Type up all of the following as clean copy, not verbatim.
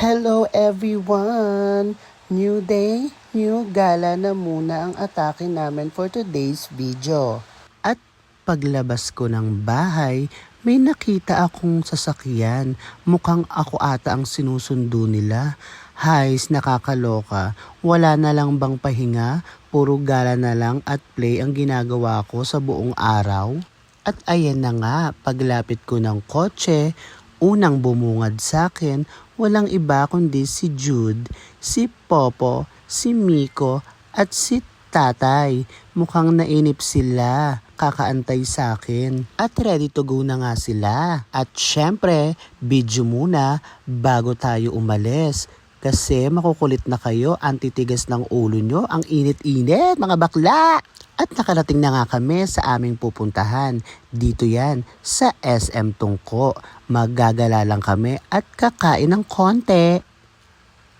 Hello everyone! New day, new gala na muna ang atake namin for today's video. At paglabas ko ng bahay, may nakita akong sasakyan. Mukhang ako ata ang sinusundo nila. Hays, nakakaloka. Wala na lang bang pahinga? Puro gala na lang at play ang ginagawa ko sa buong araw? At ayan na nga, paglapit ko ng kotse, unang bumungad sa akin, walang iba kundi si Jude, si Popo, si Miko at si Tatay. Mukhang nainip sila, kakaantay sa akin. At ready to go na nga sila. At syempre, video muna bago tayo umalis. Kasi makukulit na kayo, antitigas ng ulo nyo, ang init-init mga bakla! At nakarating na nga kami sa aming pupuntahan. Dito yan, sa SM Tungko. Maggagala lang kami at kakain ng konti.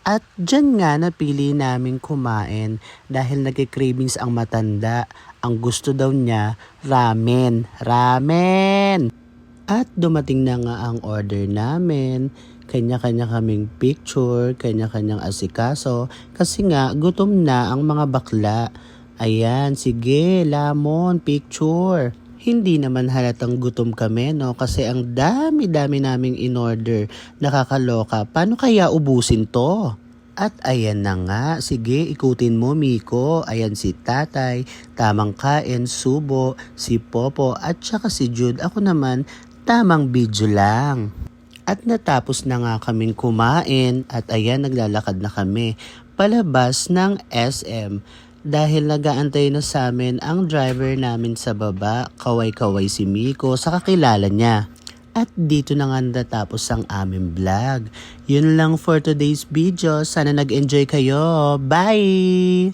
At dyan nga napili namin kumain dahil nagki-cravings ang matanda. Ang gusto daw niya, ramen. Ramen! At dumating na nga ang order namin. Kanya-kanya kaming picture, kanya-kanyang asikaso. Kasi nga, gutom na ang mga bakla. Ayan, sige, lamon, picture. Hindi naman halatang gutom kami, no? Kasi ang dami-dami naming in-order. Nakakaloka. Paano kaya ubusin to? At ayan na nga, sige, ikutin mo, Miko. Ayan si Tatay, tamang kain, subo, si Popo, at saka si Jude. Ako naman, tamang video lang. At natapos na nga kaming kumain at ayan, naglalakad na kami palabas ng SM. Dahil nag-aantay na sa amin ang driver namin sa baba, kaway-kaway si Miko sa kakilala niya. At dito na nga natapos ang aming vlog. Yun lang for today's video. Sana nag-enjoy kayo. Bye!